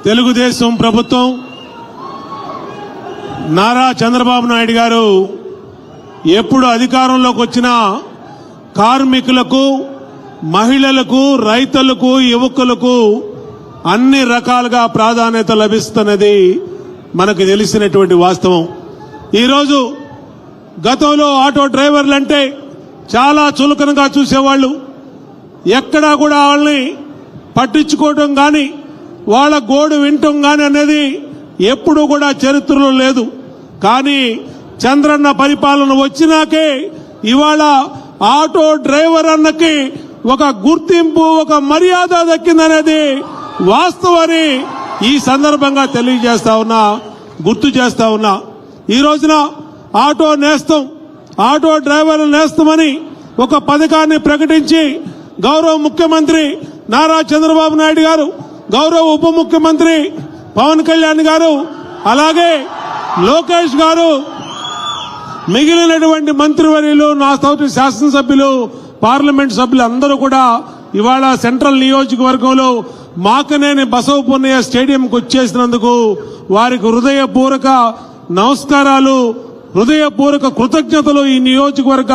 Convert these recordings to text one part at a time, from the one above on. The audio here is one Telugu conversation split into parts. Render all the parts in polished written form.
తెలుగుదేశం ప్రభుత్వం నారా చంద్రబాబు నాయుడు గారు ఎప్పుడు అధికారంలోకి వచ్చినా కార్మికులకు, మహిళలకు, రైతులకు, యువకులకు అన్ని రకాలుగా ప్రాధాన్యత లభిస్తున్నది మనకు తెలిసినటువంటి వాస్తవం. ఈరోజు గతంలో ఆటో డ్రైవర్లంటే చాలా చులకనగా చూసేవాళ్ళు. ఎక్కడా కూడా వాళ్ళని పట్టించుకోవడం కానీ వాళ్ళ గోడు వినటం కానీ అనేది ఎప్పుడూ కూడా చరిత్రలో లేదు. కానీ చంద్రన్న పరిపాలన వచ్చినాకే ఇవాళ ఆటో డ్రైవర్ అన్నకి ఒక గుర్తింపు, ఒక మర్యాద దక్కిందనేది వాస్తవాన్ని ఈ సందర్భంగా తెలియజేస్తా ఉన్నా, గుర్తు చేస్తా ఉన్నా. ఈ రోజున ఆటో నేస్తం, ఆటో డ్రైవర్లు నేస్తమని ఒక పథకాన్ని ప్రకటించి గౌరవ ముఖ్యమంత్రి నారా చంద్రబాబు నాయుడు గారు, గౌరవ ఉప ముఖ్యమంత్రి పవన్ కళ్యాణ్ గారు, అలాగే లోకేష్ గారు, మిగిలినటువంటి మంత్రివర్యులు, నా తోటి శాసనసభ్యులు, పార్లమెంట్ సభ్యులు అందరూ కూడా ఇవాళ సెంట్రల్ నియోజకవర్గంలో మాకనేని బసవపున్నయ్య స్టేడియంకు వచ్చేసినందుకు వారికి హృదయపూర్వక నమస్కారాలు, హృదయపూర్వక కృతజ్ఞతలు ఈ నియోజకవర్గ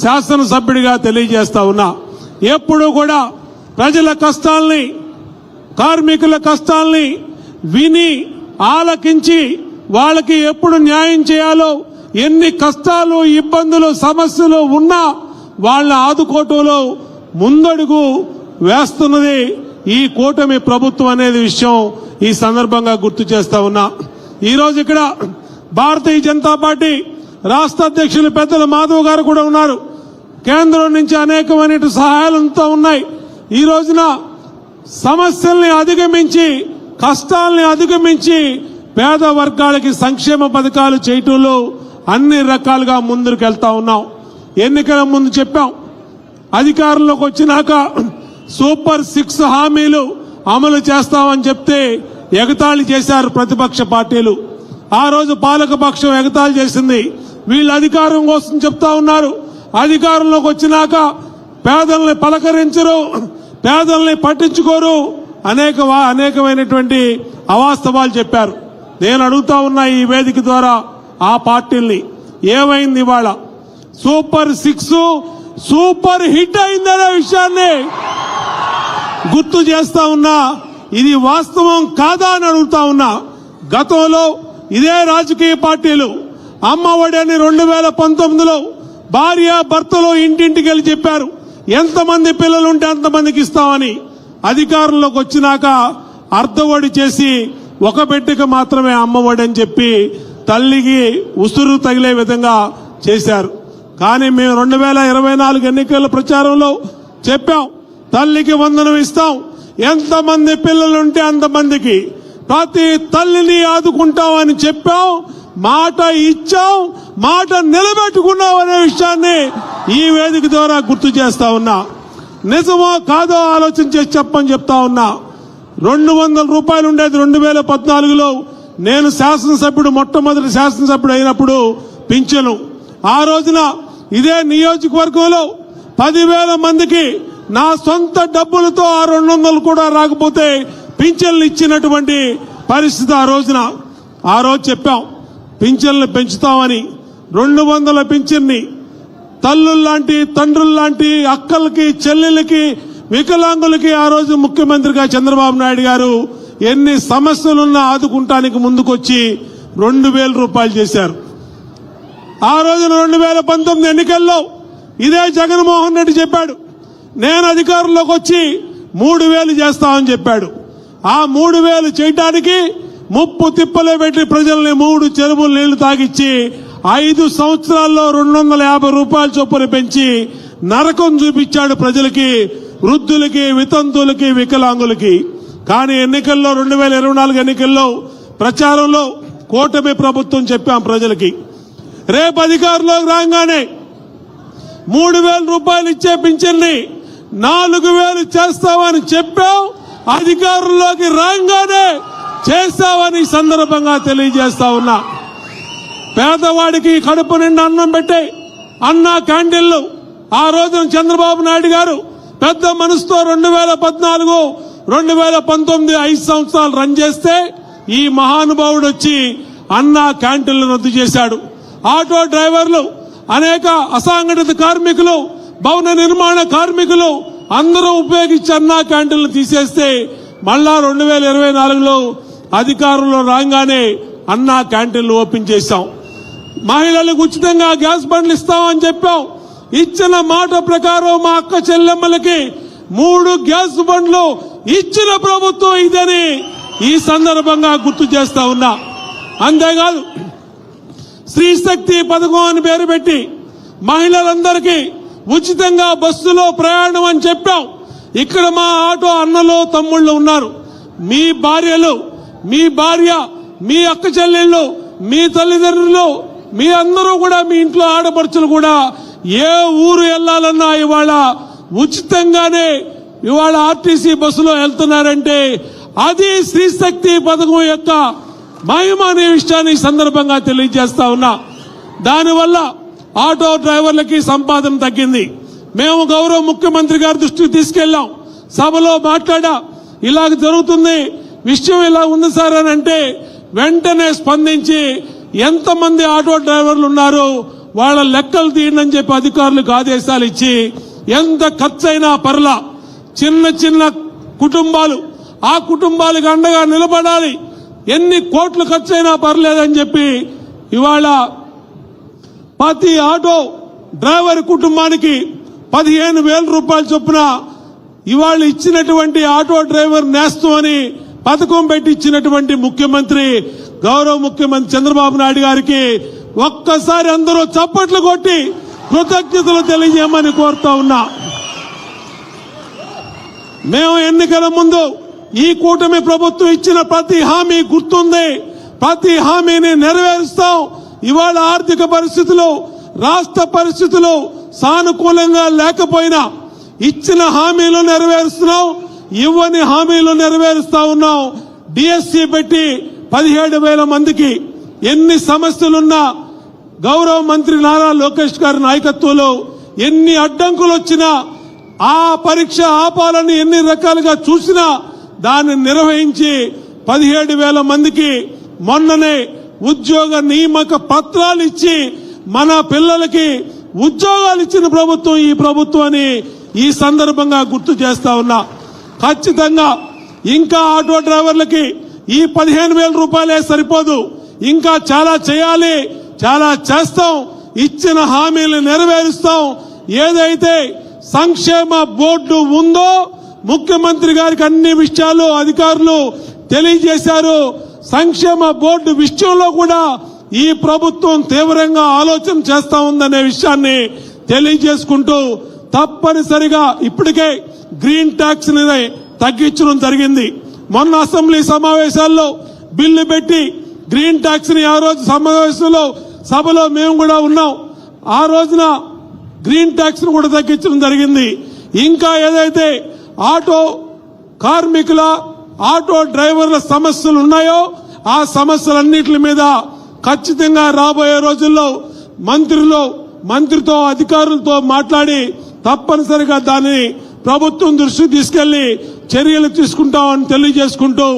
శాసనసభ్యుడిగా తెలియజేస్తా ఉన్నా. ఎప్పుడూ కూడా ప్రజల కష్టాల్ని, కార్మికుల కష్టాల్ని విని ఆలకించి వాళ్ళకి ఎప్పుడు న్యాయం చేయాలో, ఎన్ని కష్టాలు, ఇబ్బందులు, సమస్యలు ఉన్నా వాళ్ళ ఆదుకోవటంలో ముందడుగు వేస్తున్నది ఈ కూటమి ప్రభుత్వం అనేది విషయం ఈ సందర్భంగా గుర్తు చేస్తా ఉన్నా. ఈరోజు ఇక్కడ భారతీయ జనతా పార్టీ రాష్ట్ర అధ్యక్షులు పెద్దల మాధవ్ గారు కూడా ఉన్నారు. కేంద్రం నుంచి అనేకమైన సహాయాలంతా ఉన్నాయి. ఈ రోజున సమస్యల్ని అధిగమించి, కష్టాల్ని అధిగమించి పేద వర్గాలకి సంక్షేమ పథకాలు చేయటంలో అన్ని రకాలుగా ముందుకు వెళ్తా ఉన్నాం. ఎన్నికల ముందు చెప్పాం, అధికారంలోకి వచ్చినాక సూపర్ 6 హామీలు అమలు చేస్తామని చెప్తే ఎగతాళి చేశారు ప్రతిపక్ష పార్టీలు. ఆ రోజు పాలకపక్షం ఎగతాళి చేసింది. వీళ్ళు అధికారం కోసం చెప్తా ఉన్నారు, అధికారంలోకి వచ్చినాక పేదల్ని పలకరించరు, పేదల్ని పట్టించుకోరు, అనేకమైనటువంటి అవాస్తవాలు చెప్పారు. నేను అడుగుతా ఉన్నా ఈ వేదిక ద్వారా ఆ పార్టీల్ని, ఏమైంది ఇవాళ? సూపర్ 6 సూపర్ హిట్ అయిందనే విషయాన్ని గుర్తు చేస్తా ఉన్నా. ఇది వాస్తవం కాదా అని అడుగుతా ఉన్నా. గతంలో ఇదే రాజకీయ పార్టీలు అమ్మ ఒడి అని 2019లో భార్య భర్తలో ఇంటింటికి వెళ్ళి చెప్పారు, ఎంతమంది పిల్లలుంటే అంతమందికి ఇస్తామని. అధికారంలోకి వచ్చినాక అర్ధవడి చేసి ఒక బిడ్డకు మాత్రమే అమ్మ ఒడి అని చెప్పి తల్లికి ఉసురు తగిలే విధంగా చేశారు. కానీ మేము 2024 ఎన్నికల ప్రచారంలో చెప్పాం, తల్లికి వందనం ఇస్తాం, ఎంతమంది పిల్లలుంటే అంతమందికి ప్రతి తల్లిని ఆదుకుంటామని చెప్పాం, మాట ఇచ్చాం, మాట నిలబెట్టుకున్నాం అనే విషయాన్ని ఈ వేదిక ద్వారా గుర్తు చేస్తా ఉన్నా. నిజమో కాదో ఆలోచన చేసి చెప్పని చెప్తా ఉన్నా. 200 రూపాయలు ఉండేది 2014లో నేను శాసనసభ్యుడు, మొట్టమొదటి శాసనసభ్యుడు అయినప్పుడు పింఛను. ఆ రోజున ఇదే నియోజకవర్గంలో 10,000 మందికి నా సొంత డబ్బులతో ఆ 200 కూడా రాకపోతే పింఛన్లు ఇచ్చినటువంటి పరిస్థితి ఆ రోజున. ఆ రోజు చెప్పాం పింఛన్లు పెంచుతామని. 200 పింఛన్ని తల్లుల్లాంటి, తండ్రుల్లాంటి అక్కలకి, చెల్లెలకి, వికలాంగులకి ఆ రోజు ముఖ్యమంత్రిగా చంద్రబాబు నాయుడు గారు ఎన్ని సమస్యలున్నా ఆదుకుంటానికి ముందుకొచ్చి 2,000 రూపాయలు చేశారు. ఆ రోజున 2019 ఎన్నికల్లో ఇదే జగన్మోహన్ రెడ్డి చెప్పాడు, నేను అధికారంలోకి వచ్చి 3,000 చేస్తామని చెప్పాడు. ఆ 3,000 చేయటానికి ముప్పు తిప్పలే పెట్టి ప్రజల్ని 3 చెరువులు నీళ్లు తాగిచ్చి 5 సంవత్సరాల్లో 250 రూపాయల చొప్పున పెంచి నరకం చూపించాడు ప్రజలకి, వృద్ధులకి, వితంతువులకి, వికలాంగులకి. కానీ ఎన్నికల్లో 2024 ఎన్నికల్లో ప్రచారంలో కూటమి ప్రభుత్వం చెప్పాం ప్రజలకి, రేపు అధికారంలోకి రాగానే 3,000 రూపాయలు ఇచ్చే పింఛన్ని 4,000 చేస్తామని చెప్పాం. అధికారంలోకి రాగానే చేస్తామని సందర్భంగా తెలియజేస్తా ఉన్నా. పేదవాడికి కడుపు నిండా అన్నం పెట్టే అన్న క్యాంటీన్లు ఆ రోజున చంద్రబాబు నాయుడు గారు పెద్ద మనసుతో 2014 2019 5 సంవత్సరాలు రన్ చేస్తే ఈ మహానుభావుడు వచ్చి అన్నా క్యాంటీన్లు రద్దు చేశాడు. ఆటో డ్రైవర్లు, అనేక అసంఘటిత కార్మికులు, భవన నిర్మాణ కార్మికులు అందరూ ఉపయోగించి అన్నా క్యాంటీన్లు తీసేస్తే మళ్ళా 2024లో అధికారంలో రాగానే అన్నా క్యాంటీన్లు ఓపెన్ చేశాం. మహిళలకు ఉచితంగా గ్యాస్ బండ్లు ఇస్తామని చెప్పాం. ఇచ్చిన మాట ప్రకారం మా అక్క చెల్లెమ్మలకి 3 గ్యాస్ బండ్లు ఇచ్చిన ప్రభుత్వం ఇదని ఈ సందర్భంగా గుర్తు చేస్తా ఉన్నా. అంతేకాదు స్త్రీ శక్తి పథకం అని పేరు పెట్టి మహిళలందరికీ ఉచితంగా బస్సులో ప్రయాణం అని చెప్పాం. ఇక్కడ మా ఆటో అన్నలు తమ్ముళ్ళు ఉన్నారు. మీ భార్యలు, మీ భార్య, మీ అక్క చెల్లెళ్ళు, మీ తల్లిదండ్రులు, మీ అందరూ కూడా, మీ ఇంట్లో ఆడపడుచులు కూడా ఏ ఊరు వెళ్లాలన్నా ఇవాళ ఉచితంగానే ఇవాళ ఆర్టీసీ బస్సులో వెళ్తున్నారంటే అది స్త్రీ శక్తి పథకం యొక్క మహిమ అనే విషయాన్ని ఈ సందర్భంగా తెలియజేస్తా ఉన్నా. దానివల్ల ఆటో డ్రైవర్లకి సంపాదన తగ్గింది. మేము గౌరవ ముఖ్యమంత్రి గారి దృష్టికి తీసుకెళ్లాం. సభలో మాట్లాడా, ఇలాగ జరుగుతుంది, విషయం ఇలా ఉంది సార్ అని అంటే వెంటనే స్పందించి ఎంతమంది ఆటో డ్రైవర్లు ఉన్నారు వాళ్ళ లెక్కలు తీయండి అని చెప్పి అధికారులకు ఆదేశాలు ఇచ్చి ఎంత ఖర్చైనా పర్లా, చిన్న చిన్న కుటుంబాలు, ఆ కుటుంబాలకు అండగా నిలబడాలి, ఎన్ని కోట్లు ఖర్చైనా పర్లేదని చెప్పి ఇవాళ ప్రతి ఆటో డ్రైవర్ కుటుంబానికి 15,000 రూపాయలు చొప్పున ఇవాళ ఇచ్చినటువంటి ఆటో డ్రైవర్ నేస్తం అని పథకం పెట్టి ఇచ్చినటువంటి ముఖ్యమంత్రి, గౌరవ ముఖ్యమంత్రి చంద్రబాబు నాయుడు గారికి ఒక్కసారి అందరూ చప్పట్లు కొట్టి కృతజ్ఞతలు తెలియజేయమని కోరుతా ఉన్నా. మేము ఎన్నికల ముందు ఈ కూటమి ప్రభుత్వం ఇచ్చిన ప్రతి హామీ గుర్తుంది, ప్రతి హామీని నెరవేరుస్తాం. ఇవాళ ఆర్థిక పరిస్థితులు, రాష్ట్ర పరిస్థితులు సానుకూలంగా లేకపోయినా ఇచ్చిన హామీలు నెరవేరుస్తున్నాం, ఇవ్వని హామీలు నెరవేరుస్తా ఉన్నాం. డిఎస్సి పెట్టి 17,000 మందికి ఎన్ని సమస్యలున్నా గౌరవ మంత్రి నారా లోకేష్ గారి నాయకత్వంలో ఎన్ని అడ్డంకులు వచ్చినా ఆ పరీక్ష ఆపాలని ఎన్ని రకాలుగా చూసినా దాన్ని నిర్వహించి 17,000 మందికి మొన్ననే ఉద్యోగ నియామక పత్రాలు ఇచ్చి మన పిల్లలకి ఉద్యోగాలు ఇచ్చిన ప్రభుత్వం ఈ ప్రభుత్వం అని ఈ సందర్భంగా గుర్తు చేస్తా ఉన్నా. ఖచ్చితంగా ఇంకా ఆటో డ్రైవర్లకి ఈ 15,000 రూపాయలే సరిపోదు, ఇంకా చాలా చేయాలి, చాలా చేస్తాం. ఇచ్చిన హామీలు నెరవేరుస్తాం. ఏదైతే సంక్షేమ బోర్డు ఉందో ముఖ్యమంత్రి గారికి అన్ని విషయాలు అధికారులు తెలియజేశారు. సంక్షేమ బోర్డు విషయంలో కూడా ఈ ప్రభుత్వం తీవ్రంగా ఆలోచన చేస్తా ఉందనే విషయాన్ని తెలియజేసుకుంటూ తప్పనిసరిగా ఇప్పటికే గ్రీన్ ట్యాక్స్ ని తగ్గించడం జరిగింది. మొన్న అసెంబ్లీ సమావేశాల్లో బిల్లు పెట్టి గ్రీన్ ట్యాక్స్ ని ఆ రోజు సమావేశంలో సభలో మేము కూడా ఉన్నాం. ఆ రోజున గ్రీన్ ట్యాక్స్ ను కూడా తగ్గించడం జరిగింది. ఇంకా ఏదైతే ఆటో కార్మికుల, ఆటో డ్రైవర్ల సమస్యలు ఉన్నాయో ఆ సమస్యలన్నిటి మీద ఖచ్చితంగా రాబోయే రోజుల్లో మంత్రితో అధికారులతో మాట్లాడి తప్పనిసరిగా దాన్ని ప్రభుత్వం దృష్టికి తీసుకెళ్లి చర్యలు తీసుకుంటామని తెలియజేసుకుంటూ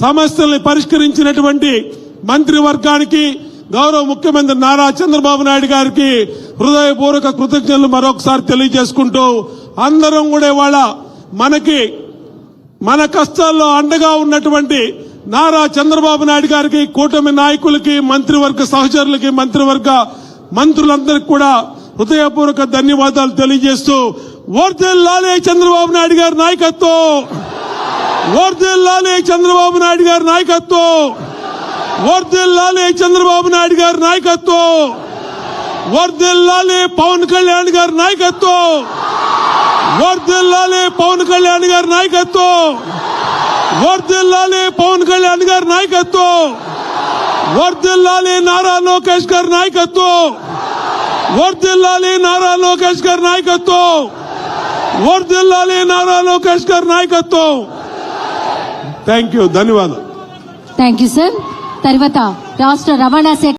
సమస్యల్ని పరిష్కరించినటువంటి మంత్రివర్గానికి గౌరవ ముఖ్యమంత్రి నారా చంద్రబాబు నాయుడు గారికి హృదయపూర్వక కృతజ్ఞతలు మరొకసారి తెలియజేసుకుంటూ అందరం కూడా ఇవాళ మన కష్టాల్లో అండగా ఉన్నటువంటి నారా చంద్రబాబు నాయుడు గారికి, కూటమి నాయకులకి, మంత్రివర్గ సహచరులకి, మంత్రులందరికీ కూడా హృదయపూర్వక ధన్యవాదాలు తెలియజేస్తూ వర్ధిల్లాలి చంద్రబాబు నాయుడు గారి నాయకత్వం, వర్ధిల్లాలి చంద్రబాబు నాయుడు గారి నాయకత్వం, వర్ధిల్లాలి చంద్రబాబు నాయుడు గారి నాయకత్వం, వర్ధిల్లాలి పవన్ కళ్యాణ్ గారి నాయకత్వం, వర్ధిల్లాలి పవన్ కళ్యాణ్ గారి నాయకత్వం, వర్ధిల్లాలి పవన్ కళ్యాణ్ గారి నాయకత్వం, వర్ధిల్లాలి నారా లోకేష్ గారి నాయకత్వం, వర్ధిల్లాలి నారా లోకేష్ గారి నాయకత్వం, వర్ధిల్లాలి నారా లోకేష్ గారి నాయకత్వం. థ్యాంక్ యూ, ధన్యవాదాలు. Thank you sir. తర్వాత రాష్ట్ర రవాణా శాఖ